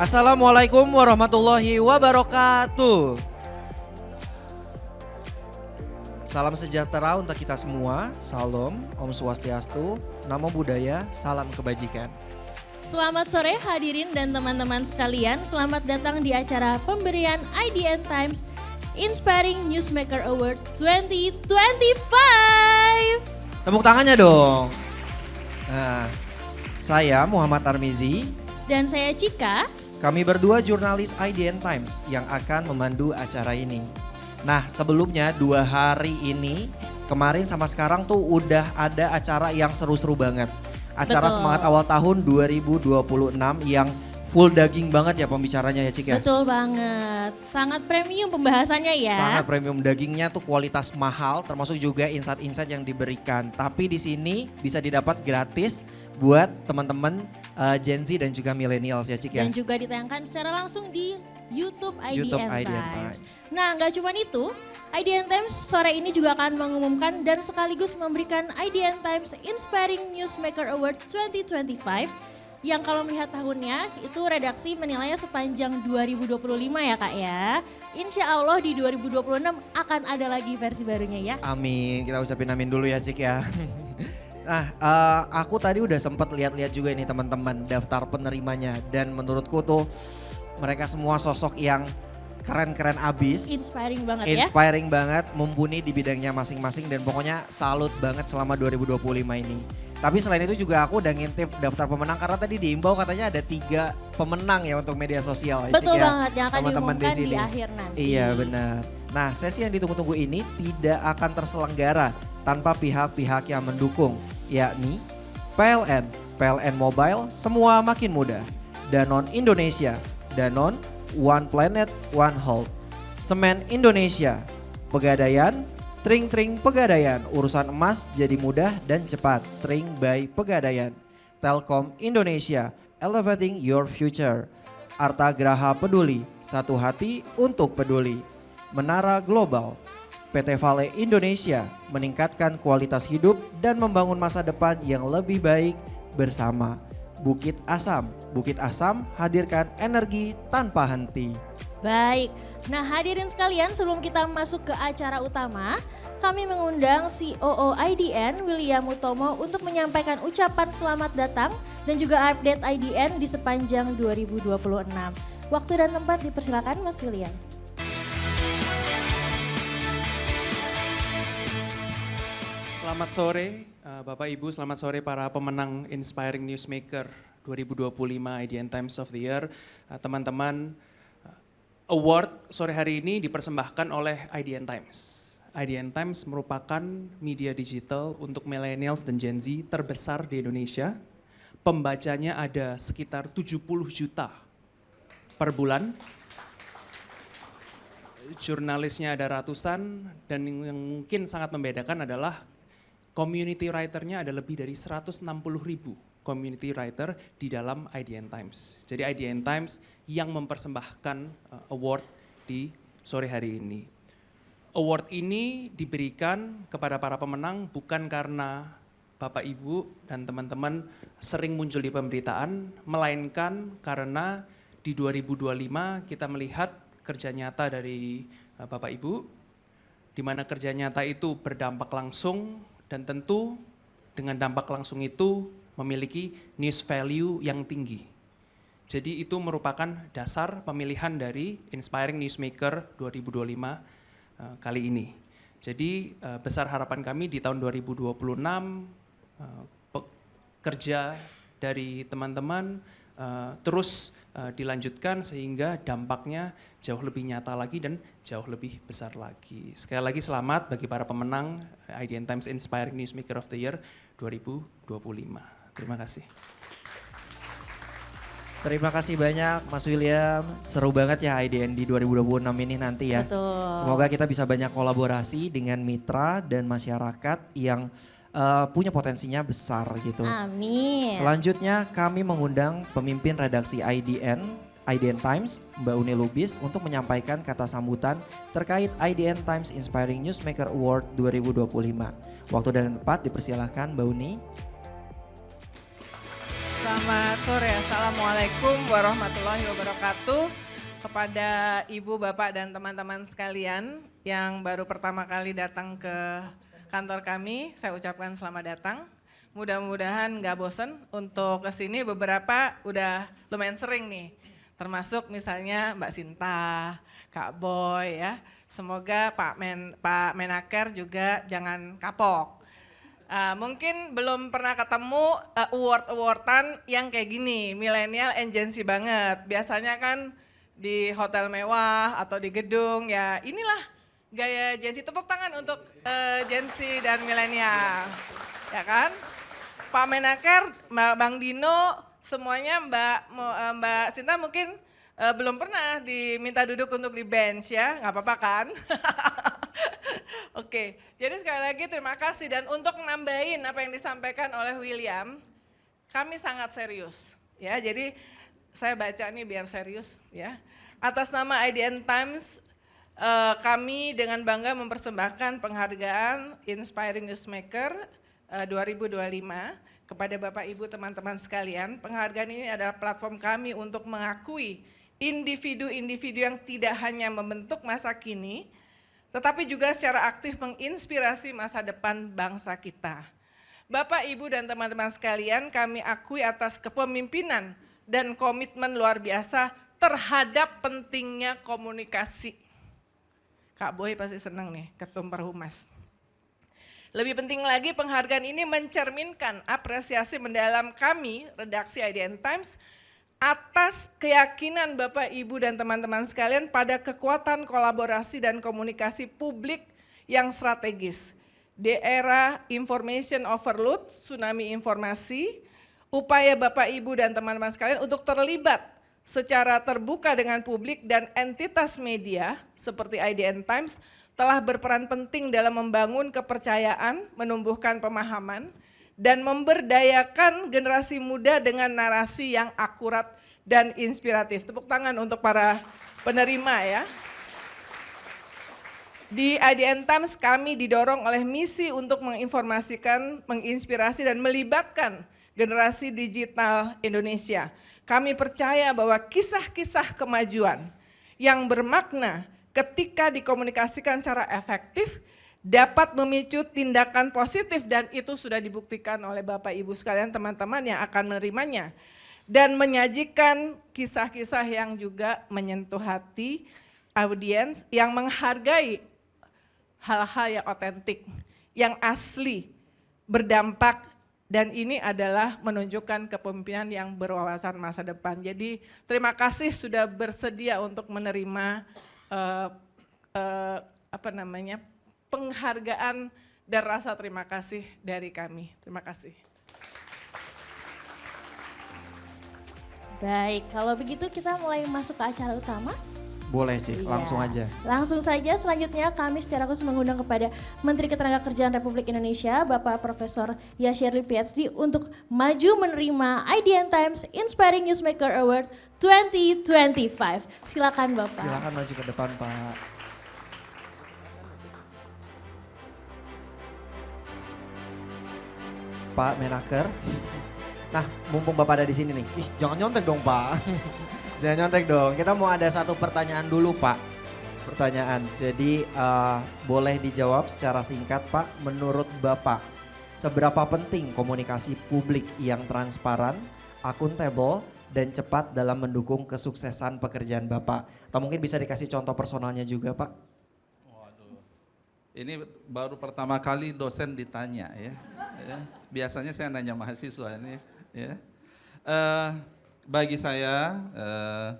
Assalamualaikum warahmatullahi wabarakatuh. Salam sejahtera untuk kita semua. Salam, Om Swastiastu, Namo Buddhaya, salam kebajikan. Selamat sore hadirin dan teman-teman sekalian. Selamat datang di acara pemberian IDN Times Inspiring Newsmaker Award 2025. Tepuk tangannya dong. Nah, saya Muhammad Armizi. Dan saya Cika. Kami berdua jurnalis IDN Times yang akan memandu acara ini. Nah, sebelumnya 2 hari ini, kemarin sama sekarang tuh udah ada acara yang seru-seru banget. Acara Betul. Semangat Awal Tahun 2026 yang full daging banget ya pembicaranya ya Cik ya. Betul banget. Sangat premium pembahasannya ya. Sangat premium, dagingnya tuh kualitas mahal, termasuk juga insight-insight yang diberikan. Tapi di sini bisa didapat gratis buat teman-teman Gen Z dan juga millennials ya Cik ya. Dan juga ditayangkan secara langsung di YouTube IDN Times. Times. Nah, nggak cuma itu, IDN Times sore ini juga akan mengumumkan dan sekaligus memberikan IDN Times Inspiring Newsmaker Award 2025 yang kalau melihat tahunnya itu redaksi menilainya sepanjang 2025 ya Kak ya. Insya Allah di 2026 akan ada lagi versi barunya ya. Amin, kita ucapin amin dulu ya Cik ya. Nah, aku tadi udah sempat lihat-lihat juga nih teman-teman daftar penerimanya dan menurutku tuh mereka semua sosok yang keren-keren abis. Inspiring banget ya. Inspiring banget, mumpuni di bidangnya masing-masing dan pokoknya salut banget selama 2025 ini. Tapi selain itu juga aku udah ngintip daftar pemenang karena tadi diimbau katanya ada 3 pemenang ya untuk media sosial. Betul Cik, ya. banget, yang akan Teman-teman diumumkan di sini. akhir nanti. Iya benar. Nah, sesi yang ditunggu-tunggu ini tidak akan terselenggara tanpa pihak-pihak yang mendukung, yakni PLN, PLN Mobile, semua makin mudah. Danone Indonesia, Danone, One Planet, One Health. Semen Indonesia, Pegadaian, Tring Pegadaian, urusan emas jadi mudah dan cepat. Tring by Pegadaian. Telkom Indonesia, elevating your future. Arta Graha Peduli, satu hati untuk peduli. Menara Global, PT Vale Indonesia, meningkatkan kualitas hidup dan membangun masa depan yang lebih baik bersama. Bukit Asam hadirkan energi tanpa henti. Baik, nah hadirin sekalian sebelum kita masuk ke acara utama, kami mengundang COO IDN William Utomo untuk menyampaikan ucapan selamat datang dan juga update IDN di sepanjang 2026. Waktu dan tempat dipersilakan Mas William. Selamat sore Bapak Ibu, selamat sore para pemenang Inspiring Newsmaker 2025 IDN Times of the Year. Teman-teman, award sore hari ini dipersembahkan oleh IDN Times. IDN Times merupakan media digital untuk millennials dan Gen Z terbesar di Indonesia. Pembacanya ada sekitar 70 juta per bulan. Jurnalisnya ada ratusan dan yang mungkin sangat membedakan adalah community writer-nya ada lebih dari 160 ribu community writer di dalam IDN Times. Jadi IDN Times yang mempersembahkan award di sore hari ini. Award ini diberikan kepada para pemenang bukan karena Bapak Ibu dan teman-teman sering muncul di pemberitaan, melainkan karena di 2025 kita melihat kerja nyata dari Bapak Ibu, di mana kerja nyata itu berdampak langsung dan tentu dengan dampak langsung itu memiliki news value yang tinggi. Jadi itu merupakan dasar pemilihan dari Inspiring Newsmaker 2025 kali ini. Jadi besar harapan kami di tahun 2026 kerja dari teman-teman terus dilanjutkan sehingga dampaknya jauh lebih nyata lagi dan jauh lebih besar lagi. Sekali lagi selamat bagi para pemenang IDN Times Inspiring Newsmaker of the Year 2025. Terima kasih. Terima kasih banyak Mas William, seru banget ya IDN di 2026 ini nanti ya. Betul. Semoga kita bisa banyak kolaborasi dengan mitra dan masyarakat yang punya potensinya besar gitu. Amin. Selanjutnya kami mengundang pemimpin redaksi IDN Times, Mbak Uni Lubis untuk menyampaikan kata sambutan terkait IDN Times Inspiring Newsmaker Award 2025. Waktu dan tempat dipersilahkan Mbak Uni. Selamat sore, Assalamualaikum warahmatullahi wabarakatuh. Kepada Ibu, Bapak, dan teman-teman sekalian yang baru pertama kali datang ke kantor kami, saya ucapkan selamat datang. Mudah-mudahan nggak bosen untuk kesini, beberapa udah lumayan sering nih. Termasuk misalnya Mbak Sinta, Kak Boy ya. Semoga Pak Menaker juga jangan kapok. Mungkin belum pernah ketemu award-awardan yang kayak gini, milenial and Gen Z banget. Biasanya kan di hotel mewah atau di gedung, ya inilah gaya Gen Z. Tepuk tangan untuk Gen Z dan milenial, ya kan? Pak Menaker, Bang Dino, semuanya Mbak Sinta mungkin belum pernah diminta duduk untuk di bench ya, nggak apa-apa kan? Oke, jadi sekali lagi terima kasih, dan untuk nambahin apa yang disampaikan oleh William, kami sangat serius ya. Jadi saya baca nih biar serius ya. Atas nama IDN Times, kami dengan bangga mempersembahkan penghargaan Inspiring Newsmaker 2025 kepada Bapak Ibu teman-teman sekalian. Penghargaan ini adalah platform kami untuk mengakui individu-individu yang tidak hanya membentuk masa kini, tetapi juga secara aktif menginspirasi masa depan bangsa kita. Bapak, Ibu, dan teman-teman sekalian, kami akui atas kepemimpinan dan komitmen luar biasa terhadap pentingnya komunikasi. Kak Boy pasti senang nih, Ketum Perhumas. Lebih penting lagi, penghargaan ini mencerminkan apresiasi mendalam kami, redaksi IDN Times, atas keyakinan Bapak, Ibu, dan teman-teman sekalian pada kekuatan kolaborasi dan komunikasi publik yang strategis. Di era information overload, tsunami informasi, upaya Bapak, Ibu, dan teman-teman sekalian untuk terlibat secara terbuka dengan publik dan entitas media seperti IDN Times telah berperan penting dalam membangun kepercayaan, menumbuhkan pemahaman, dan memberdayakan generasi muda dengan narasi yang akurat dan inspiratif. Tepuk tangan untuk para penerima ya. Di IDN Times kami didorong oleh misi untuk menginformasikan, menginspirasi, dan melibatkan generasi digital Indonesia. Kami percaya bahwa kisah-kisah kemajuan yang bermakna ketika dikomunikasikan secara efektif dapat memicu tindakan positif, dan itu sudah dibuktikan oleh Bapak Ibu sekalian, teman-teman yang akan menerimanya, dan menyajikan kisah-kisah yang juga menyentuh hati audiens, yang menghargai hal-hal yang otentik, yang asli, berdampak, dan ini adalah menunjukkan kepemimpinan yang berwawasan masa depan. Jadi terima kasih sudah bersedia untuk menerima penghargaan dan rasa terima kasih dari kami. Terima kasih. Baik, kalau begitu kita mulai masuk ke acara utama. Boleh Cik, langsung aja. Langsung saja, selanjutnya kami secara khusus mengundang kepada Menteri Ketenagakerjaan Republik Indonesia, Bapak Profesor Yashirli PhD, untuk maju menerima IDN Times Inspiring Newsmaker Award 2025. Silakan Bapak. Silakan maju ke depan Pak. Pak Menaker. Nah, mumpung Bapak ada di sini nih. Ih, jangan nyontek dong, Pak. Jangan nyontek dong. Kita mau ada satu pertanyaan dulu, Pak. Pertanyaan. Jadi boleh dijawab secara singkat, Pak. Menurut Bapak, seberapa penting komunikasi publik yang transparan, akuntabel, dan cepat dalam mendukung kesuksesan pekerjaan Bapak? Atau mungkin bisa dikasih contoh personalnya juga, Pak? Waduh, ini baru pertama kali dosen ditanya ya. Biasanya saya nanya mahasiswa ini. Ya. Bagi saya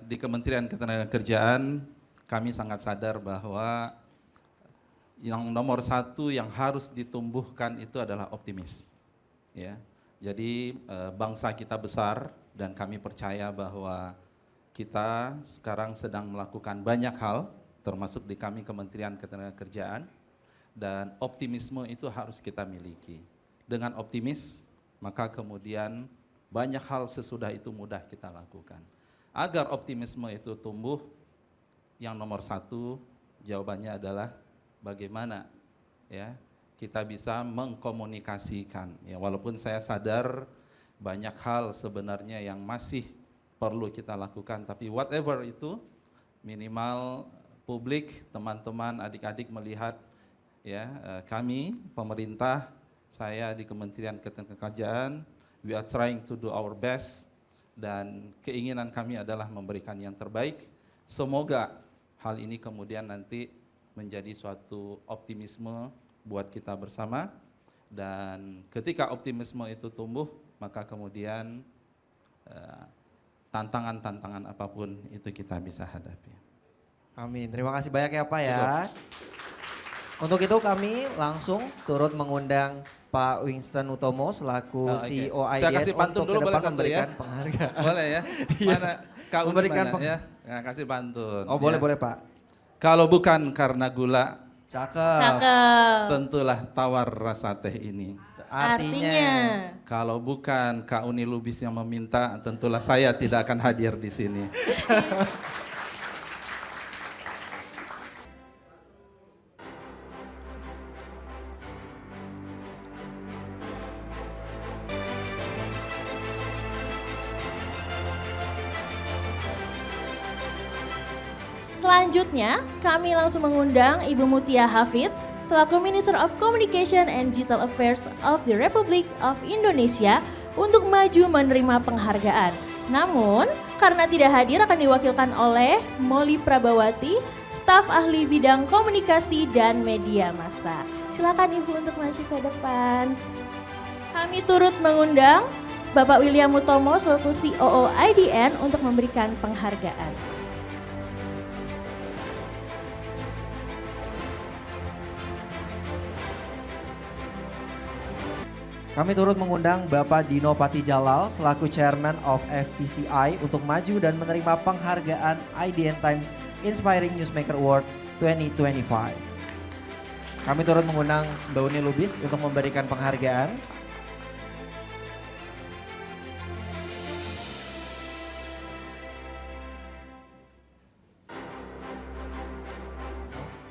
di Kementerian Ketenagakerjaan kami sangat sadar bahwa yang nomor satu yang harus ditumbuhkan itu adalah optimis. Ya. Jadi bangsa kita besar dan kami percaya bahwa kita sekarang sedang melakukan banyak hal termasuk di kami Kementerian Ketenagakerjaan, dan optimisme itu harus kita miliki. Dengan optimis maka kemudian banyak hal sesudah itu mudah kita lakukan. Agar optimisme itu tumbuh, yang nomor satu jawabannya adalah bagaimana ya kita bisa mengkomunikasikan. Ya, walaupun saya sadar banyak hal sebenarnya yang masih perlu kita lakukan, tapi whatever itu, minimal publik, teman-teman, adik-adik melihat ya, kami, pemerintah, saya di Kementerian Ketenagakerjaan, we are trying to do our best, dan keinginan kami adalah memberikan yang terbaik. Semoga hal ini kemudian nanti menjadi suatu optimisme buat kita bersama, dan ketika optimisme itu tumbuh, maka kemudian tantangan-tantangan apapun itu kita bisa hadapi. Amin. Terima kasih banyak ya Pak ya. Untuk itu kami langsung turut mengundang Pak Winston Utomo selaku CEO IDN Saya kasih pantun untuk dulu, ke boleh depan satu memberikan ya? penghargaan. Boleh ya? Mana Kak Uni Memberikan mana ya? Nah, kasih pantun. Oh boleh ya. boleh Pak. Kalau bukan karena gula, Cakep. Cakep. tentulah tawar rasa teh ini. Artinya. Kalau bukan Kak Uni Lubis yang meminta, tentulah saya tidak akan hadir di sini. Selanjutnya, kami langsung mengundang Ibu Mutia Hafid selaku Minister of Communication and Digital Affairs of the Republic of Indonesia untuk maju menerima penghargaan. Namun, karena tidak hadir akan diwakilkan oleh Molly Prabawati, staf ahli bidang komunikasi dan media massa. Silakan Ibu untuk maju ke depan. Kami turut mengundang Bapak William Utomo selaku COO IDN untuk memberikan penghargaan. Kami turut mengundang Bapak Dino Patijalal selaku Chairman of FPCI untuk maju dan menerima penghargaan IDN Times Inspiring Newsmaker Award 2025. Kami turut mengundang Mbak Uni Lubis untuk memberikan penghargaan.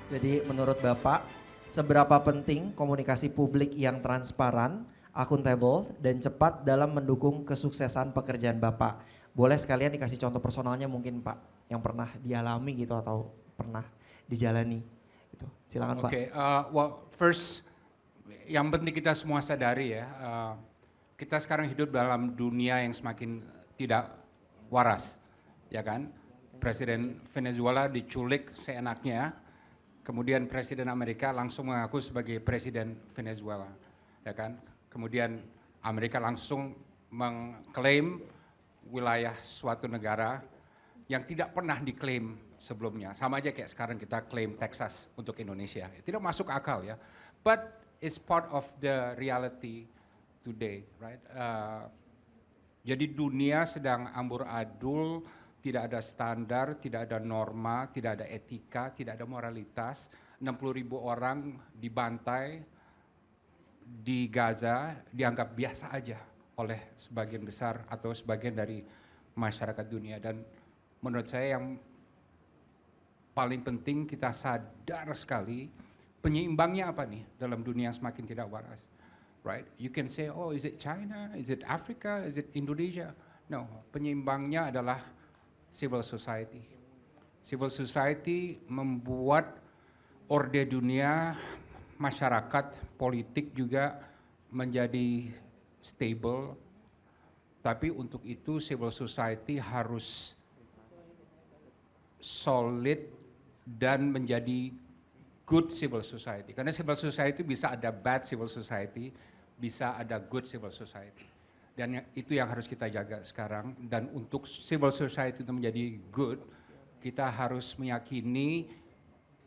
Jadi menurut Bapak, seberapa penting komunikasi publik yang transparan, akuntabel, dan cepat dalam mendukung kesuksesan pekerjaan Bapak? Boleh sekalian dikasih contoh personalnya mungkin Pak, yang pernah dialami gitu atau pernah dijalani. Gitu. Silakan Pak. Well, first, yang penting kita semua sadari ya, kita sekarang hidup dalam dunia yang semakin tidak waras, ya kan? Presiden Venezuela diculik seenaknya, kemudian Presiden Amerika langsung mengaku sebagai Presiden Venezuela, ya kan? Kemudian Amerika langsung mengklaim wilayah suatu negara yang tidak pernah diklaim sebelumnya. Sama aja kayak sekarang kita klaim Texas untuk Indonesia. Tidak masuk akal ya. But it's part of the reality today, right? Jadi dunia sedang amburadul, tidak ada standar, tidak ada norma, tidak ada etika, tidak ada moralitas. 60.000 orang dibantai di Gaza dianggap biasa aja oleh sebagian besar atau sebagian dari masyarakat dunia. Dan menurut saya yang paling penting kita sadar sekali penyeimbangnya apa nih dalam dunia yang semakin tidak waras. Right? You can say, oh is it China, is it Africa, is it Indonesia? No, penyeimbangnya adalah civil society. Civil society membuat orde dunia, masyarakat, politik juga menjadi stable. Tapi untuk itu civil society harus solid dan menjadi good civil society. Karena civil society bisa ada bad civil society, bisa ada good civil society. Dan itu yang harus kita jaga sekarang. Dan untuk civil society itu menjadi good, kita harus meyakini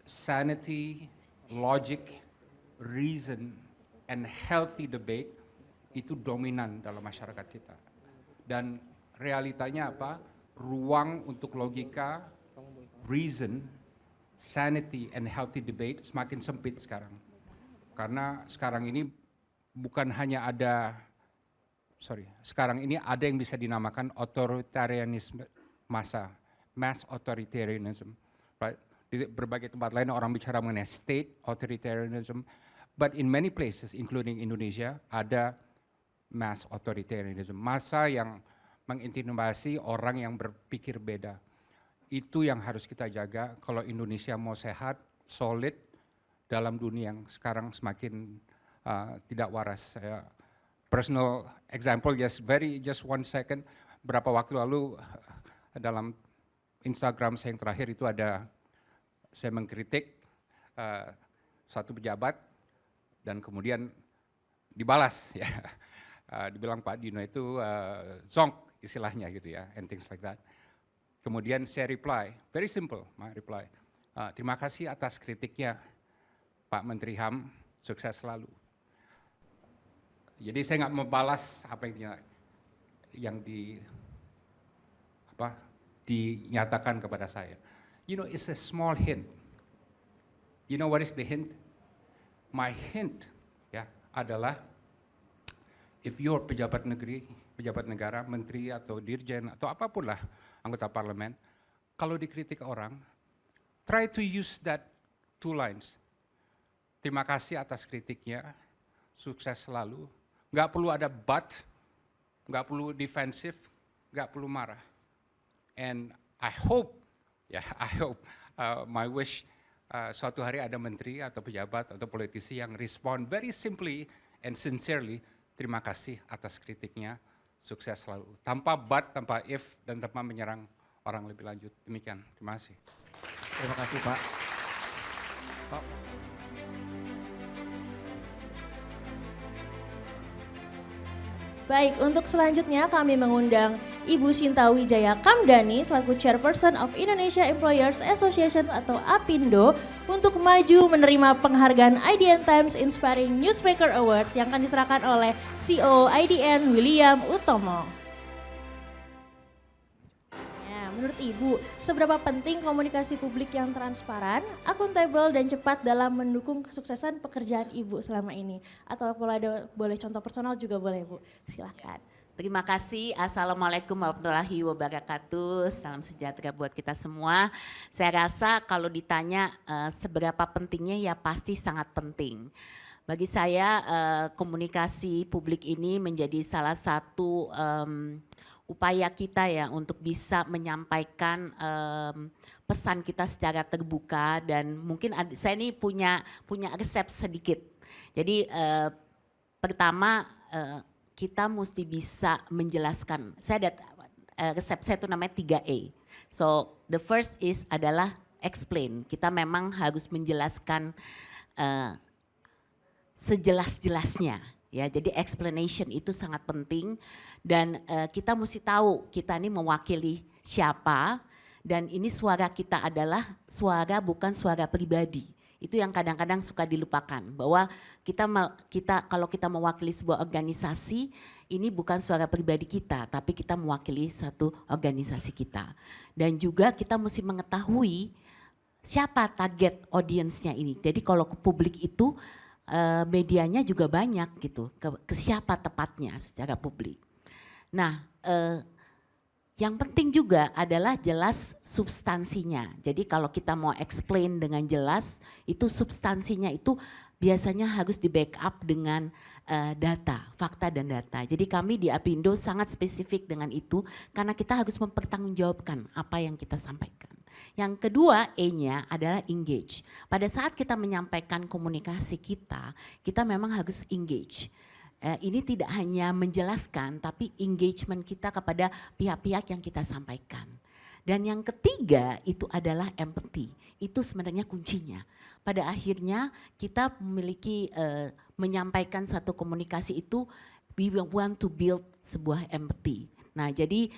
sanity, logic, reason, and healthy debate itu dominan dalam masyarakat kita. Dan realitanya apa? Ruang untuk logika, reason, sanity, and healthy debate semakin sempit sekarang. Karena sekarang ini bukan hanya ada, sekarang ini ada yang bisa dinamakan authoritarianisme massa, mass authoritarianism, right? Di berbagai tempat lain orang bicara mengenai state authoritarianism, but in many places, including Indonesia, ada mass authoritarianism, masa yang mengintimidasi orang yang berpikir beda. Itu yang harus kita jaga kalau Indonesia mau sehat, solid dalam dunia yang sekarang semakin tidak waras. Personal example, just 1 second, berapa waktu lalu dalam Instagram saya yang terakhir itu ada saya mengkritik satu pejabat dan kemudian dibalas ya. Dibilang Pak Dino itu zonk istilahnya gitu ya, and things like that. Kemudian saya reply, very simple my reply. Terima kasih atas kritiknya Pak Menteri HAM, sukses selalu. Jadi saya nggak membalas apa yang dinyatakan kepada saya. You know, it's a small hint. You know what is the hint? My hint ya adalah if you're pejabat negeri, pejabat negara, menteri atau dirjen atau apapun lah anggota parlemen, kalau dikritik orang, try to use that 2 lines. Terima kasih atas kritiknya, sukses selalu. Nggak perlu ada but, nggak perlu defensif, nggak perlu marah. And I hope, my wish, suatu hari ada menteri atau pejabat atau politisi yang respond very simply and sincerely, terima kasih atas kritiknya, sukses selalu. Tanpa but, tanpa if, dan tanpa menyerang orang lebih lanjut. Demikian, terima kasih. Terima kasih Pak. Pak. Baik, untuk selanjutnya kami mengundang Ibu Sinta Wijaya Kamdani selaku Chairperson of Indonesia Employers Association atau APindo untuk maju menerima penghargaan IDN Times Inspiring Newsmaker Award yang akan diserahkan oleh CEO IDN William Utomo. Menurut Ibu, seberapa penting komunikasi publik yang transparan, akuntabel dan cepat dalam mendukung kesuksesan pekerjaan Ibu selama ini? Atau boleh contoh personal juga boleh Bu, silakan. Terima kasih. Assalamualaikum warahmatullahi wabarakatuh. Salam sejahtera buat kita semua. Saya rasa kalau ditanya seberapa pentingnya ya pasti sangat penting. Bagi saya komunikasi publik ini menjadi salah satu upaya kita ya untuk bisa menyampaikan pesan kita secara terbuka dan mungkin saya ini punya resep sedikit. Jadi pertama kita mesti bisa menjelaskan. Saya ada resep saya itu namanya 3E. So the first is adalah explain. Kita memang harus menjelaskan sejelas-jelasnya. Ya, jadi explanation itu sangat penting dan kita mesti tahu kita ini mewakili siapa dan ini suara kita adalah suara bukan suara pribadi. Itu yang kadang-kadang suka dilupakan bahwa kita kalau kita mewakili sebuah organisasi ini bukan suara pribadi kita tapi kita mewakili satu organisasi kita. Dan juga kita mesti mengetahui siapa target audience-nya ini. Jadi kalau ke publik itu medianya juga banyak gitu, ke siapa tepatnya secara publik. Nah, yang penting juga adalah jelas substansinya. Jadi kalau kita mau explain dengan jelas, itu substansinya itu biasanya harus di backup dengan data, fakta dan data. Jadi kami di APindo sangat spesifik dengan itu karena kita harus mempertanggungjawabkan apa yang kita sampaikan. Yang kedua E-nya adalah engage. Pada saat kita menyampaikan komunikasi kita memang harus engage. Ini tidak hanya menjelaskan tapi engagement kita kepada pihak-pihak yang kita sampaikan. Dan yang ketiga itu adalah empathy. Itu sebenarnya kuncinya. Pada akhirnya kita memiliki menyampaikan satu komunikasi itu we want to build sebuah empathy. Nah jadi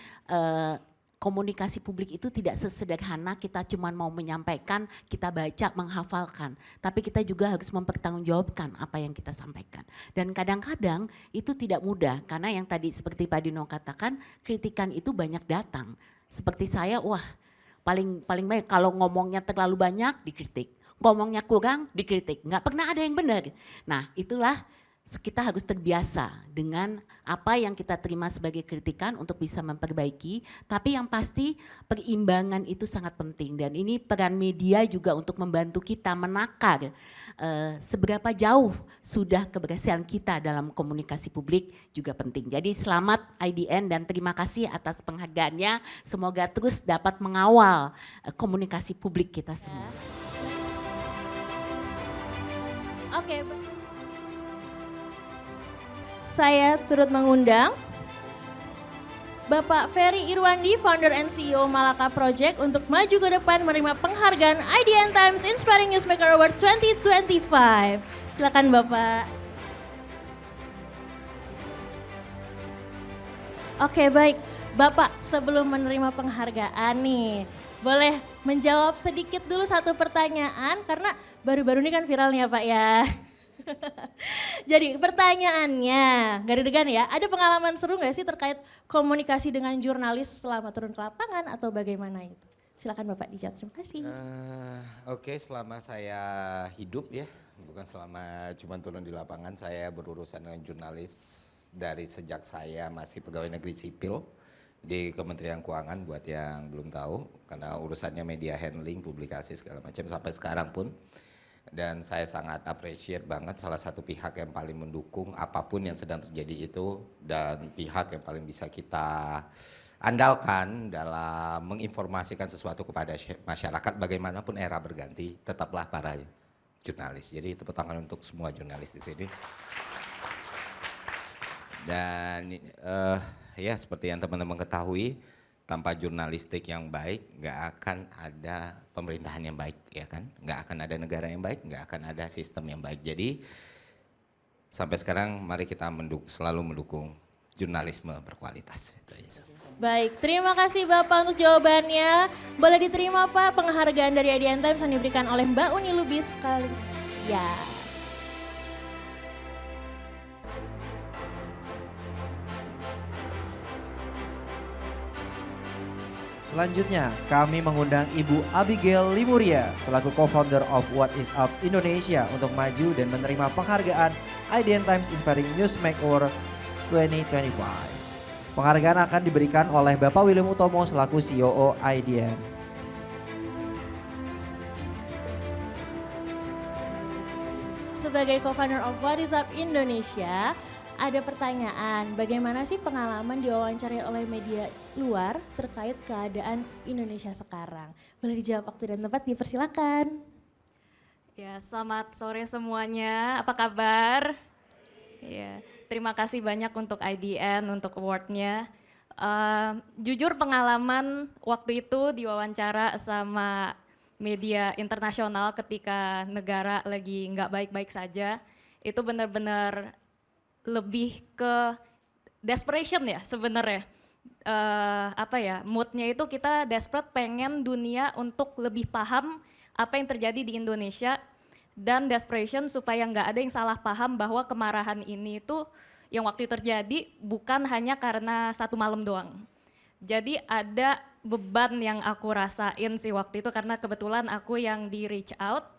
komunikasi publik itu tidak sesederhana kita cuma mau menyampaikan, kita baca, menghafalkan. Tapi kita juga harus mempertanggungjawabkan apa yang kita sampaikan. Dan kadang-kadang itu tidak mudah karena yang tadi seperti Pak Dino katakan, kritikan itu banyak datang. Seperti saya, paling baik kalau ngomongnya terlalu banyak dikritik. Ngomongnya kurang dikritik, nggak pernah ada yang benar. Nah itulah kita harus terbiasa dengan apa yang kita terima sebagai kritikan untuk bisa memperbaiki, tapi yang pasti perimbangan itu sangat penting dan ini peran media juga untuk membantu kita menakar seberapa jauh sudah keberhasilan kita dalam komunikasi publik juga penting. Jadi selamat IDN dan terima kasih atas penghargaannya, semoga terus dapat mengawal komunikasi publik kita semua. Oke, saya turut mengundang Bapak Ferry Irwandi, founder and CEO Malaka Project untuk maju ke depan menerima penghargaan IDN Times Inspiring Newsmaker Award 2025. Silakan Bapak. Oke baik, Bapak sebelum menerima penghargaan nih, boleh menjawab sedikit dulu satu pertanyaan karena baru-baru ini kan viral nih ya Pak ya. Jadi pertanyaannya, gak degan ya, ada pengalaman seru gak sih terkait komunikasi dengan jurnalis selama turun ke lapangan atau bagaimana itu? Silakan Bapak dijawab, terima kasih. Oke, selama saya hidup ya, bukan selama cuma turun di lapangan, saya berurusan dengan jurnalis dari sejak saya masih pegawai negeri sipil di Kementerian Keuangan buat yang belum tahu, karena urusannya media handling, publikasi segala macam sampai sekarang pun. Dan saya sangat appreciate banget salah satu pihak yang paling mendukung apapun yang sedang terjadi itu dan pihak yang paling bisa kita andalkan dalam menginformasikan sesuatu kepada masyarakat bagaimanapun era berganti, tetaplah para jurnalis. Jadi tepuk tangan untuk semua jurnalis di sini. Dan ya seperti yang teman-teman ketahui, tanpa jurnalistik yang baik, nggak akan ada pemerintahan yang baik, ya kan? Nggak akan ada negara yang baik, nggak akan ada sistem yang baik. Jadi sampai sekarang mari kita selalu mendukung jurnalisme berkualitas. Baik, terima kasih Bapak untuk jawabannya. Boleh diterima Pak penghargaan dari IDN Times yang diberikan oleh Mbak Uni Lubis kali. Ya. Selanjutnya, kami mengundang Ibu Abigail Limuria selaku co-founder of What Is Up Indonesia untuk maju dan menerima penghargaan IDN Times Inspiring Newsmaker 2025. Penghargaan akan diberikan oleh Bapak William Utomo selaku COO IDN. Sebagai co-founder of What Is Up Indonesia, ada pertanyaan, bagaimana sih pengalaman diwawancarai oleh media luar terkait keadaan Indonesia sekarang? Boleh dijawab waktu dan tempat, dipersilakan. Ya, selamat sore semuanya. Apa kabar? Ya, terima kasih banyak untuk IDN untuk award-nya. Jujur pengalaman waktu itu diwawancara sama media internasional ketika negara lagi nggak baik-baik saja, itu benar-benar lebih ke desperation ya sebenarnya. Moodnya itu kita desperate pengen dunia untuk lebih paham apa yang terjadi di Indonesia dan desperation supaya nggak ada yang salah paham bahwa kemarahan ini itu yang waktu itu terjadi bukan hanya karena satu malam doang. Jadi ada beban yang aku rasain sih waktu itu karena kebetulan aku yang di reach out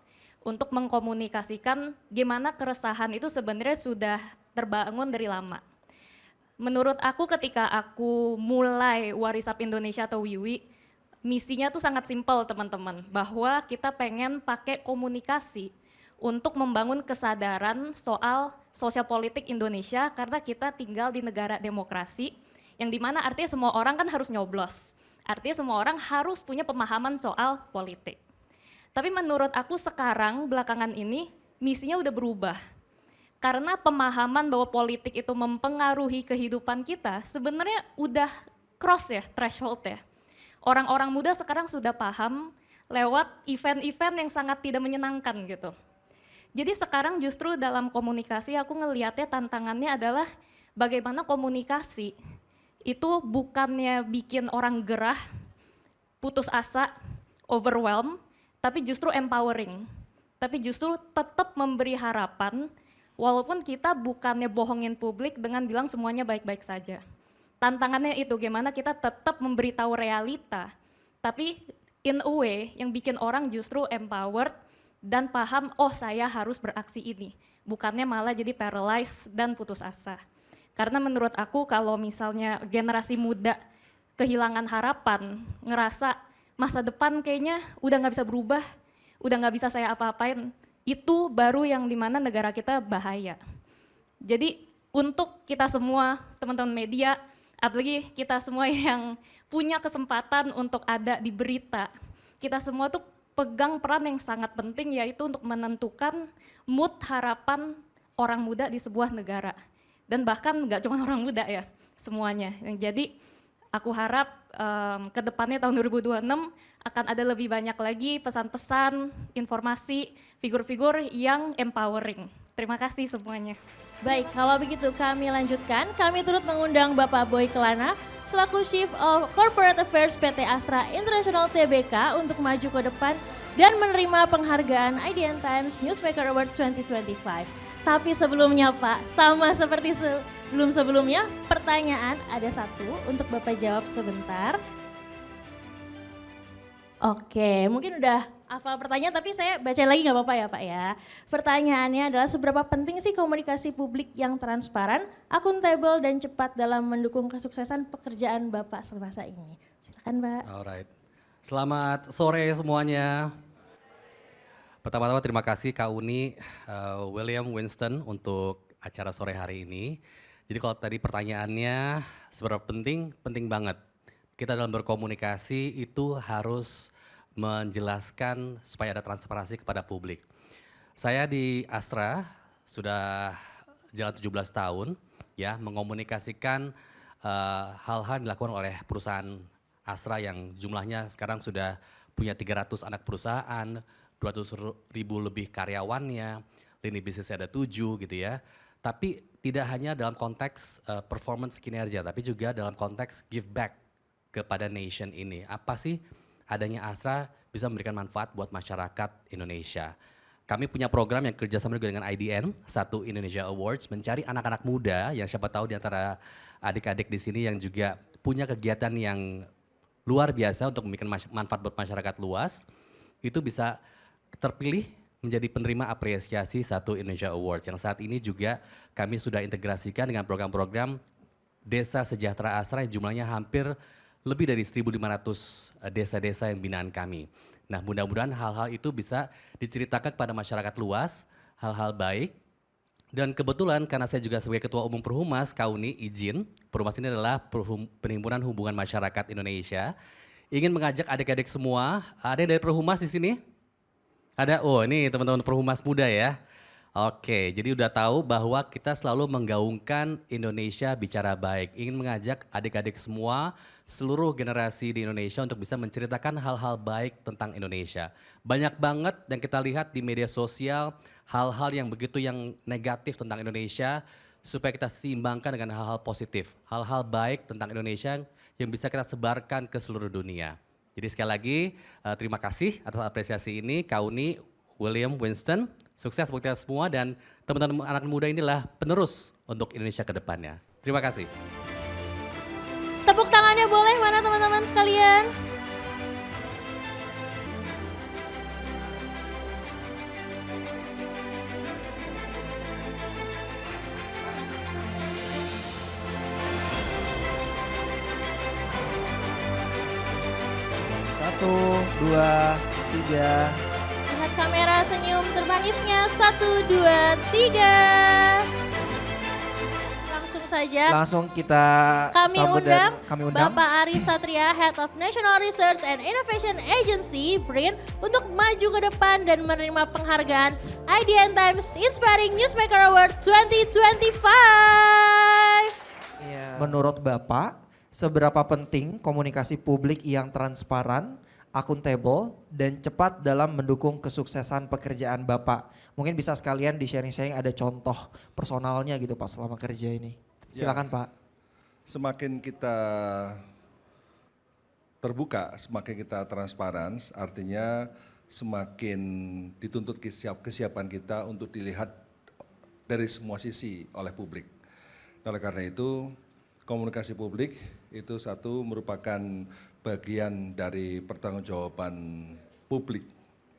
untuk mengkomunikasikan gimana keresahan itu sebenarnya sudah terbangun dari lama. Menurut aku ketika aku mulai What Is Up Indonesia atau WIWI, misinya tuh sangat simpel teman-teman, bahwa kita pengen pakai komunikasi untuk membangun kesadaran soal sosial politik Indonesia karena kita tinggal di negara demokrasi yang dimana artinya semua orang kan harus nyoblos, artinya semua orang harus punya pemahaman soal politik. Tapi menurut aku sekarang belakangan ini misinya udah berubah. Karena pemahaman bahwa politik itu mempengaruhi kehidupan kita sebenarnya udah cross ya, threshold ya. Orang-orang muda sekarang sudah paham lewat event-event yang sangat tidak menyenangkan gitu. Jadi sekarang justru dalam komunikasi aku ngelihatnya tantangannya adalah bagaimana komunikasi itu bukannya bikin orang gerah, putus asa, overwhelm, tapi justru empowering. Tapi justru tetap memberi harapan walaupun kita bukannya bohongin publik dengan bilang semuanya baik-baik saja. Tantangannya itu gimana kita tetap memberitahu realita, tapi in a way yang bikin orang justru empowered dan paham, oh saya harus beraksi ini. Bukannya malah jadi paralyzed dan putus asa. Karena menurut aku kalau misalnya generasi muda kehilangan harapan, ngerasa masa depan kayaknya udah nggak bisa berubah, udah nggak bisa saya apa-apain, itu baru yang dimana negara kita bahaya. Jadi untuk kita semua, teman-teman media, apalagi kita semua yang punya kesempatan untuk ada di berita, kita semua tuh pegang peran yang sangat penting, yaitu untuk menentukan mood harapan orang muda di sebuah negara. Dan bahkan nggak cuma orang muda ya, semuanya. Jadi aku harap ke depannya tahun 2026 akan ada lebih banyak lagi pesan-pesan, informasi, figur-figur yang empowering. Terima kasih semuanya. Baik, kalau begitu kami lanjutkan. Kami turut mengundang Bapak Boy Kelana selaku Chief of Corporate Affairs PT Astra International Tbk untuk maju ke depan dan menerima penghargaan IDN Times Newsmaker Award 2025. Tapi sebelumnya Pak, sama seperti sebelum-sebelumnya, pertanyaan ada satu untuk Bapak jawab sebentar. Oke, mungkin udah hafal pertanyaan tapi saya baca lagi nggak apa-apa ya Pak ya. Pertanyaannya adalah seberapa penting sih komunikasi publik yang transparan, akuntabel dan cepat dalam mendukung kesuksesan pekerjaan Bapak semasa ini. Silakan Pak. Alright, selamat sore semuanya. Pertama-tama terima kasih Kak Uni, William Winston untuk acara sore hari ini. Jadi kalau tadi pertanyaannya seberapa penting, penting banget. Kita dalam berkomunikasi itu harus menjelaskan supaya ada transparansi kepada publik. Saya di Astra sudah jalan 17 tahun ya mengomunikasikan hal-hal yang dilakukan oleh perusahaan Astra yang jumlahnya sekarang sudah punya 300 anak perusahaan, 200.000 lebih karyawannya, lini bisnisnya ada 7 gitu ya. Tapi tidak hanya dalam konteks performance kinerja, tapi juga dalam konteks give back kepada nation ini. Apa sih adanya Astra bisa memberikan manfaat buat masyarakat Indonesia. Kami punya program yang kerjasama juga dengan IDN, Satu Indonesia Awards, mencari anak-anak muda yang siapa tahu di antara adik-adik di sini yang juga punya kegiatan yang luar biasa untuk memberikan manfaat buat masyarakat luas, itu bisa terpilih menjadi penerima apresiasi Satu Indonesia Awards yang saat ini juga kami sudah integrasikan dengan program-program Desa Sejahtera Astra yang jumlahnya hampir lebih dari 1.500 desa-desa yang binaan kami. Nah mudah-mudahan hal-hal itu bisa diceritakan kepada masyarakat luas, hal-hal baik. Dan kebetulan karena saya juga sebagai Ketua Umum Perhumas, Kauni izin, Perhumas ini adalah Perhimpunan Hubungan Masyarakat Indonesia, ingin mengajak adik-adik semua, ada yang dari Perhumas di sini? Ada, oh ini teman-teman Perhumas muda ya. Oke, jadi udah tahu bahwa kita selalu menggaungkan Indonesia bicara baik. Ingin mengajak adik-adik semua, seluruh generasi di Indonesia untuk bisa menceritakan hal-hal baik tentang Indonesia. Banyak banget yang kita lihat di media sosial, hal-hal yang begitu yang negatif tentang Indonesia, supaya kita seimbangkan dengan hal-hal positif. Hal-hal baik tentang Indonesia yang bisa kita sebarkan ke seluruh dunia. Jadi sekali lagi, terima kasih atas apresiasi ini, Kauni, William Winston. Sukses buat kita semua dan teman-teman anak muda inilah penerus untuk Indonesia ke depannya. Terima kasih. Tepuk tangannya boleh mana teman-teman sekalian? Satu, dua, tiga. Lihat kamera senyum termanisnya, 1, 2, 3. Langsung saja. Langsung kita Kami sambut undang, dan kami undang. Bapak Ari Satria, Head of National Research and Innovation Agency, BRIN, untuk maju ke depan dan menerima penghargaan IDN Times Inspiring Newsmaker Award 2025. Menurut Bapak, seberapa penting komunikasi publik yang transparan, akuntabel, dan cepat dalam mendukung kesuksesan pekerjaan Bapak? Mungkin bisa sekalian di-sharing-sharing ada contoh personalnya gitu Pak selama kerja ini. Silakan Pak. Semakin kita terbuka, semakin kita transparan, artinya semakin dituntut kesiapan kita untuk dilihat dari semua sisi oleh publik. Oleh karena itu, komunikasi publik itu satu merupakan bagian dari pertanggungjawaban publik,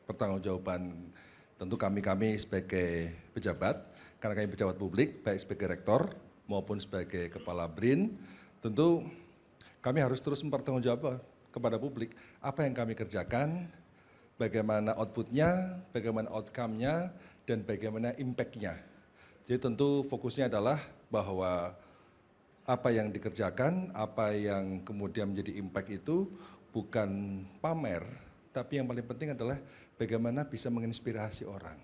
pertanggungjawaban Tentu kami sebagai pejabat, karena kami pejabat publik, baik sebagai rektor maupun sebagai kepala BRIN, tentu kami harus terus mempertanggungjawabkan kepada publik apa yang kami kerjakan, bagaimana outputnya, bagaimana outcome-nya, dan bagaimana impact-nya. Jadi tentu fokusnya adalah bahwa apa yang dikerjakan, apa yang kemudian menjadi impact itu bukan pamer, tapi yang paling penting adalah bagaimana bisa menginspirasi orang.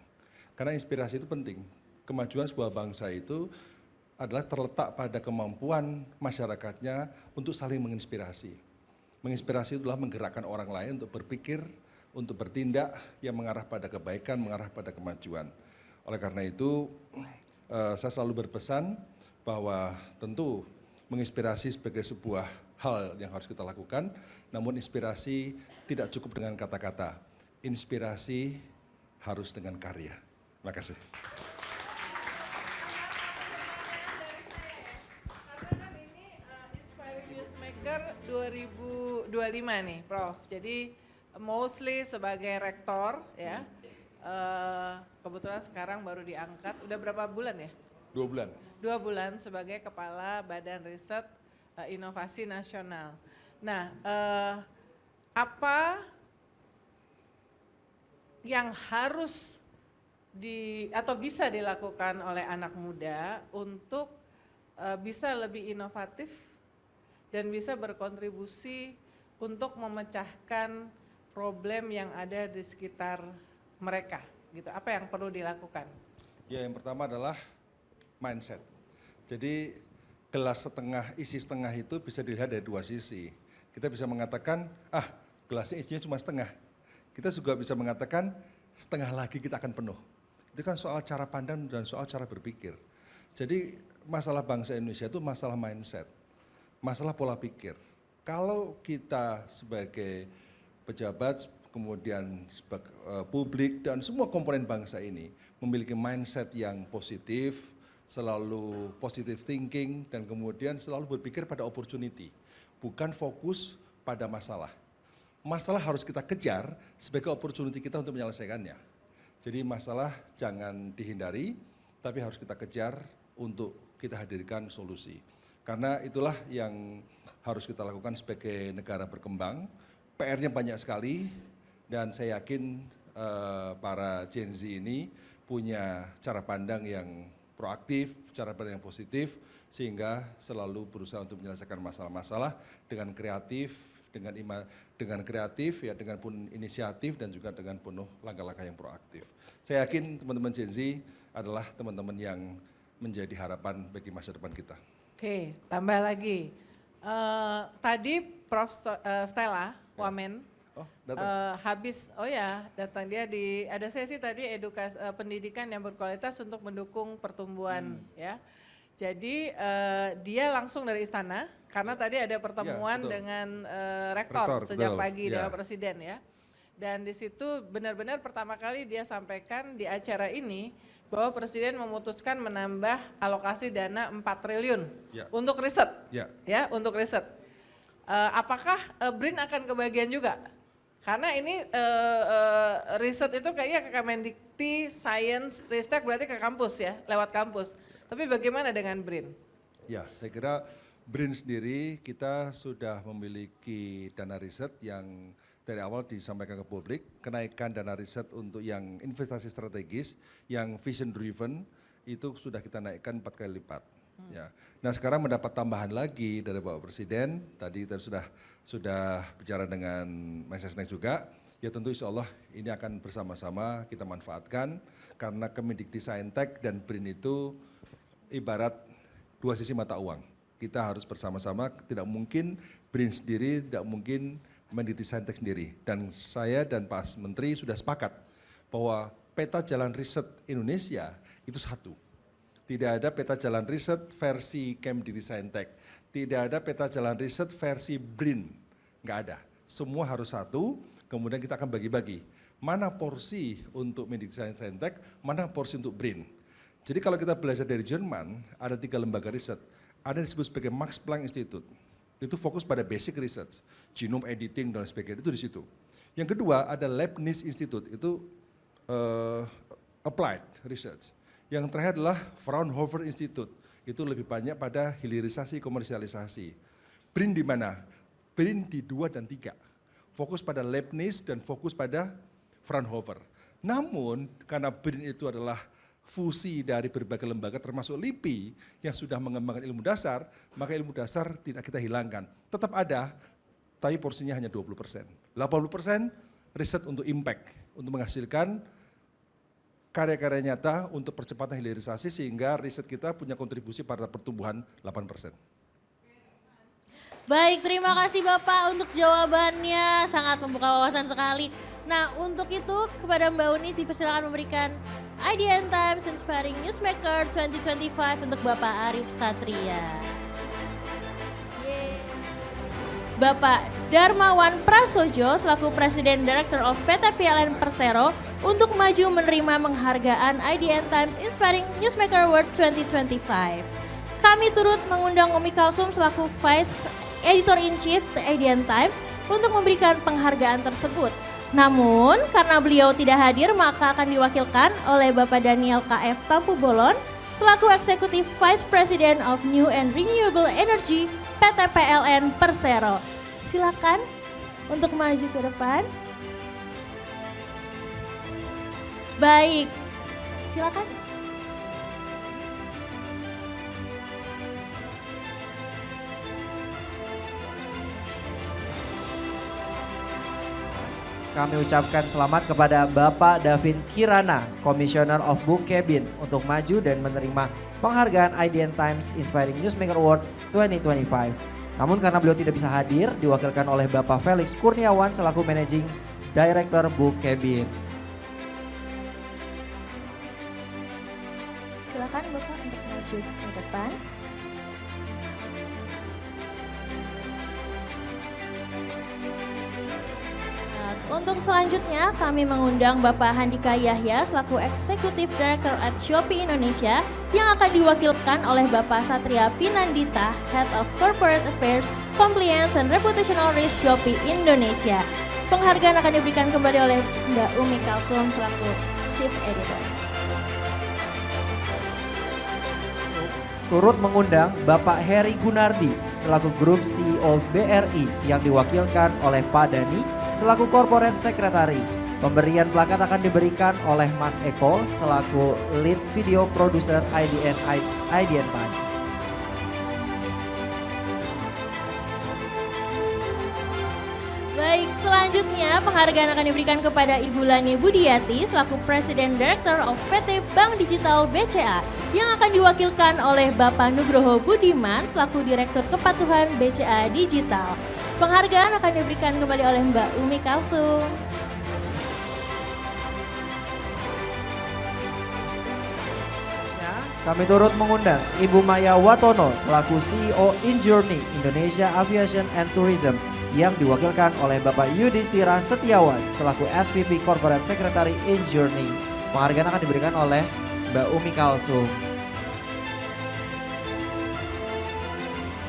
Karena inspirasi itu penting. Kemajuan sebuah bangsa itu adalah terletak pada kemampuan masyarakatnya untuk saling menginspirasi. Menginspirasi itu adalah menggerakkan orang lain untuk berpikir, untuk bertindak yang mengarah pada kebaikan, mengarah pada kemajuan. Oleh karena itu, saya selalu berpesan bahwa tentu menginspirasi sebagai sebuah hal yang harus kita lakukan, namun inspirasi tidak cukup dengan kata-kata. Inspirasi harus dengan karya. Terima kasih. Karena kan ini Inspiring Newsmaker 2025 nih, Prof. Jadi mostly sebagai rektor ya. Kebetulan sekarang baru diangkat. Udah berapa bulan ya? 2 bulan. 2 bulan sebagai Kepala Badan Riset Inovasi Nasional. Nah, apa yang harus atau bisa dilakukan oleh anak muda untuk bisa lebih inovatif dan bisa berkontribusi untuk memecahkan problem yang ada di sekitar mereka, gitu. Apa yang perlu dilakukan? Ya, yang pertama adalah mindset. Jadi gelas setengah, isi setengah itu bisa dilihat dari 2 sisi. Kita bisa mengatakan, gelasnya isinya cuma setengah. Kita juga bisa mengatakan setengah lagi kita akan penuh. Itu kan soal cara pandang dan soal cara berpikir. Jadi masalah bangsa Indonesia itu masalah mindset, masalah pola pikir. Kalau kita sebagai pejabat, kemudian sebagai publik dan semua komponen bangsa ini memiliki mindset yang positif, selalu positive thinking, dan kemudian selalu berpikir pada opportunity, bukan fokus pada masalah. Masalah harus kita kejar sebagai opportunity kita untuk menyelesaikannya. Jadi masalah jangan dihindari, tapi harus kita kejar untuk kita hadirkan solusi. Karena itulah yang harus kita lakukan sebagai negara berkembang. PR-nya banyak sekali, dan saya yakin para Gen Z ini punya cara pandang yang proaktif, cara pandang yang positif, sehingga selalu berusaha untuk menyelesaikan masalah-masalah dengan kreatif, dengan kreatif, ya, dengan pun inisiatif dan juga dengan penuh langkah-langkah yang proaktif. Saya yakin teman-teman Gen Z adalah teman-teman yang menjadi harapan bagi masa depan kita. Oke, tambah lagi. Tadi Prof. Stella Wamen datang dia ada sesi tadi edukasi pendidikan yang berkualitas untuk mendukung pertumbuhan ya. Jadi dia langsung dari istana karena tadi ada pertemuan dengan rektor sejak pagi dengan Presiden ya. Dan di situ benar-benar pertama kali dia sampaikan di acara ini bahwa Presiden memutuskan menambah alokasi dana 4 triliun untuk riset ya, untuk riset. Apakah BRIN akan kebagian juga? Karena ini riset itu kayaknya ke Kemendikti, Science, Ristek berarti ke kampus ya, lewat kampus. Tapi bagaimana dengan BRIN? Ya, saya kira BRIN sendiri kita sudah memiliki dana riset yang dari awal disampaikan ke publik, kenaikan dana riset untuk yang investasi strategis, yang vision driven, itu sudah kita naikkan 4 kali lipat. Ya. Nah sekarang mendapat tambahan lagi dari Bapak Presiden, tadi sudah bicara dengan Mensesnek juga, ya tentu insya Allah ini akan bersama-sama kita manfaatkan, karena Kemendikti Saintek dan BRIN itu ibarat 2 sisi mata uang. Kita harus bersama-sama, tidak mungkin BRIN sendiri, tidak mungkin Kemendikti Saintek sendiri. Dan saya dan Pak Menteri sudah sepakat bahwa peta jalan riset Indonesia itu satu. Tidak ada peta jalan riset versi Kemdikti Saintek, tidak ada peta jalan riset versi BRIN, nggak ada. Semua harus satu, kemudian kita akan bagi-bagi. Mana porsi untuk Kemdikti Saintek, mana porsi untuk BRIN. Jadi kalau kita belajar dari Jerman, ada 3 lembaga riset. Ada yang disebut sebagai Max Planck Institute. Itu fokus pada basic research, genome editing dan sebagainya, itu di situ. Yang kedua ada Leibniz Institute, itu applied research. Yang terakhir adalah Fraunhofer Institute, itu lebih banyak pada hilirisasi komersialisasi. BRIN di mana? BRIN di 2 dan 3. Fokus pada Leibniz dan fokus pada Fraunhofer. Namun karena BRIN itu adalah fusi dari berbagai lembaga termasuk LIPI yang sudah mengembangkan ilmu dasar, maka ilmu dasar tidak kita hilangkan. Tetap ada, tapi porsinya hanya 20%. 80% riset untuk impact, untuk menghasilkan karya-karya nyata untuk percepatan hilirisasi sehingga riset kita punya kontribusi pada pertumbuhan 8%. Baik, terima kasih Bapak untuk jawabannya, sangat membuka wawasan sekali. Nah, untuk itu kepada Mbak Uni dipersilakan memberikan IDN Times Inspiring Newsmaker 2025 untuk Bapak Arif Satria. Yeay. Bapak Darmawan Prasojo selaku Presiden Director of PT PLN Persero untuk maju menerima penghargaan IDN Times Inspiring Newsmaker Award 2025. Kami turut mengundang Umi Kalsum selaku Vice Editor-in-Chief IDN Times untuk memberikan penghargaan tersebut. Namun karena beliau tidak hadir maka akan diwakilkan oleh Bapak Daniel KF Tampu Bolon selaku Executive Vice President of New and Renewable Energy PT PLN Persero. Silakan untuk maju ke depan. Baik, silakan. Kami ucapkan selamat kepada Bapak Davin Kirana, Commissioner of Book Cabin untuk maju dan menerima penghargaan IDN Times Inspiring Newsmaker Award 2025. Namun karena beliau tidak bisa hadir, diwakilkan oleh Bapak Felix Kurniawan selaku Managing Director Book Cabin. Silakan Bapak untuk maju ke depan. Untuk selanjutnya kami mengundang Bapak Handika Yahya selaku Executive Director at Shopee Indonesia yang akan diwakilkan oleh Bapak Satria Pinandita, Head of Corporate Affairs, Compliance and Reputational Risk Shopee Indonesia. Penghargaan akan diberikan kembali oleh Mbak Umi Kalsum selaku Chief Editor. Turut mengundang Bapak Heri Gunardi selaku Grup CEO BRI yang diwakilkan oleh Pak Dani selaku Corporate Secretary. Pemberian plakat akan diberikan oleh Mas Eko selaku Lead Video Producer IDN Times. Baik, selanjutnya penghargaan akan diberikan kepada Ibu Lani Budiati selaku Presiden Director of PT Bank Digital BCA yang akan diwakilkan oleh Bapak Nugroho Budiman selaku Direktur Kepatuhan BCA Digital. Penghargaan akan diberikan kembali oleh Mbak Umi Kalsum. Kami turut mengundang Ibu Maya Watono selaku CEO InJourney Indonesia Aviation and Tourism yang diwakilkan oleh Bapak Yudhistira Setiawan selaku SVP Corporate Secretary InJourney. Penghargaan akan diberikan oleh Mbak Umi Kalsum.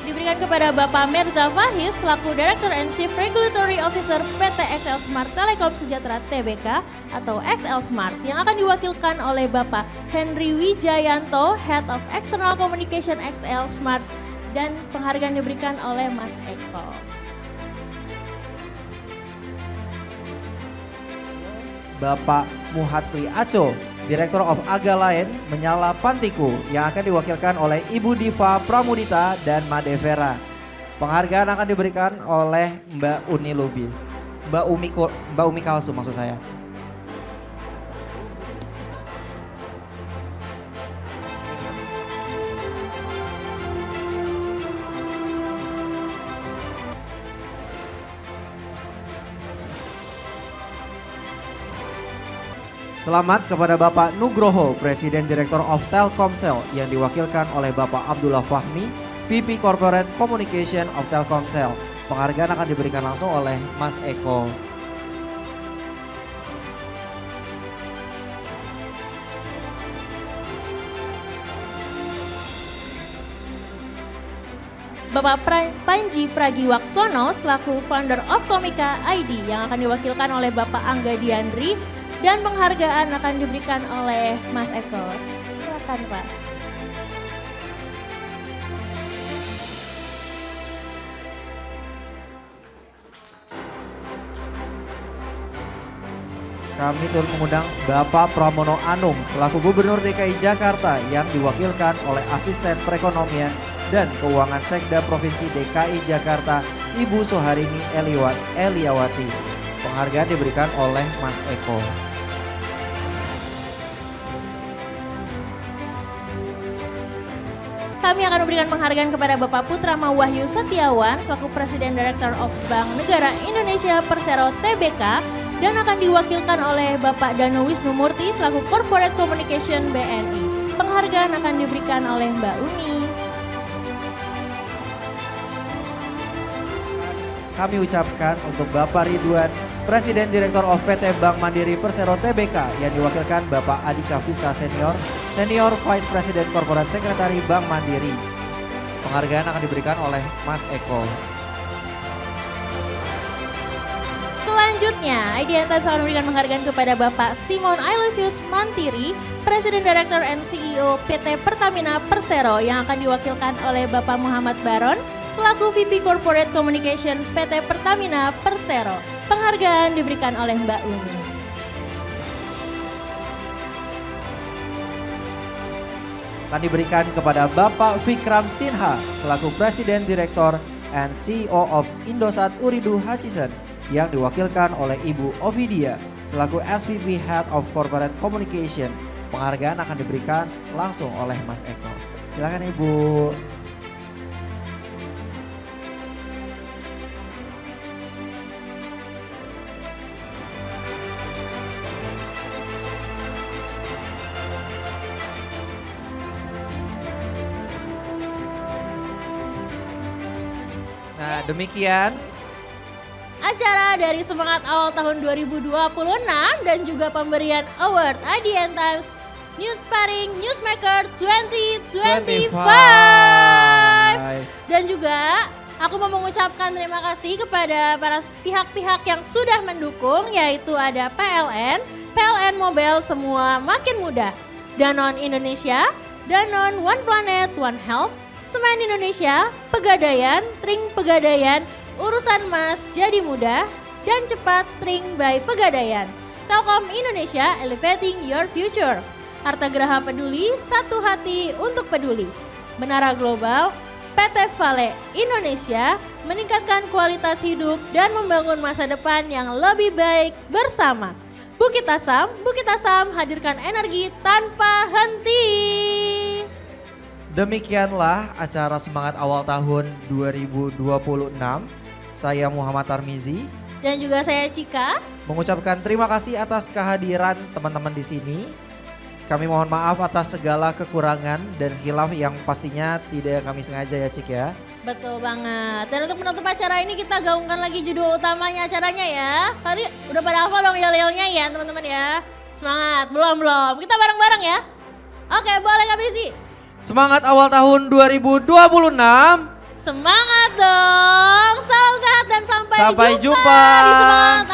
Diberikan kepada Bapak Merza Fahis selaku Director and Chief Regulatory Officer PT XL Smart Telekom Sejahtera Tbk atau XL Smart yang akan diwakilkan oleh Bapak Henry Wijayanto, Head of External Communication XL Smart, dan penghargaan diberikan oleh Mas Eko. Bapak Muhatli Aco, Director of Agalain Menyala Pantiku yang akan diwakilkan oleh Ibu Diva Pramudita dan Made Vera. Penghargaan akan diberikan oleh Mbak Uni Lubis. Mbak Umi Kalsum maksud saya. Selamat kepada Bapak Nugroho, Presiden Direktur of Telkomsel yang diwakilkan oleh Bapak Abdullah Fahmi, VP Corporate Communication of Telkomsel. Penghargaan akan diberikan langsung oleh Mas Eko. Bapak Panji Pragiwaksono selaku Founder of Komika ID yang akan diwakilkan oleh Bapak Angga Diandri dan penghargaan akan diberikan oleh Mas Eko. Silakan Pak. Kami turut mengundang Bapak Pramono Anung selaku Gubernur DKI Jakarta yang diwakilkan oleh Asisten Perekonomian dan Keuangan Sekda Provinsi DKI Jakarta, Ibu Soharini Eliawati. Penghargaan diberikan oleh Mas Eko. Kami akan memberikan penghargaan kepada Bapak Putrama Wahyu Setiawan selaku Presiden Director of Bank Negara Indonesia Persero Tbk dan akan diwakilkan oleh Bapak Dano Wisnumurti selaku Corporate Communication BNI. Penghargaan akan diberikan oleh Mbak Umi. Kami ucapkan untuk Bapak Ridwan, Presiden Direktur of PT Bank Mandiri Persero Tbk yang diwakilkan Bapak Adika Vista Senior, Senior Vice President Corporate Secretary Bank Mandiri. Penghargaan akan diberikan oleh Mas Eko. Selanjutnya, IDN Times akan memberikan penghargaan kepada Bapak Simon Ailesius Mantiri, Presiden Director and CEO PT Pertamina Persero yang akan diwakilkan oleh Bapak Muhammad Baron selaku VP Corporate Communication PT Pertamina Persero. Penghargaan diberikan oleh Mbak Umi. Akan diberikan kepada Bapak Vikram Sinha selaku Presiden Direktur and CEO of Indosat Uridu Hutchison yang diwakilkan oleh Ibu Ovidia selaku SVP Head of Corporate Communication. Penghargaan akan diberikan langsung oleh Mas Eko. Silakan Ibu. Nah, demikian acara dari Semangat Awal Tahun 2026 dan juga pemberian award IDN Times Newsparing Newsmaker 2025. Dan juga aku mau mengucapkan terima kasih kepada para pihak-pihak yang sudah mendukung, yaitu ada PLN Mobile semua makin mudah, Danone Indonesia, Danone One Planet One Health, Semen Indonesia, Pegadaian, Tring Pegadaian, Urusan Mas jadi mudah dan cepat Tring by Pegadaian. Telkom Indonesia Elevating Your Future. Harta Graha Peduli, satu hati untuk peduli. Menara Global, PT Vale Indonesia meningkatkan kualitas hidup dan membangun masa depan yang lebih baik bersama. Bukit Asam hadirkan energi tanpa henti. Demikianlah acara Semangat Awal Tahun 2026. Saya Muhammad Tarmizi Dan juga saya Cika. mengucapkan terima kasih atas kehadiran teman-teman di sini. Kami mohon maaf atas segala kekurangan dan khilaf yang pastinya tidak kami sengaja ya Cik ya. Betul banget. Dan untuk menutup acara ini kita gaungkan lagi judul utamanya acaranya ya. Tadi udah pada hafal dong yel-yelnya ya teman-teman ya. Semangat, belum. Kita bareng-bareng ya. Oke, boleh Kak Bisi? Semangat awal tahun 2026. Semangat dong. Salam sehat dan sampai Sampai jumpa. di Semangat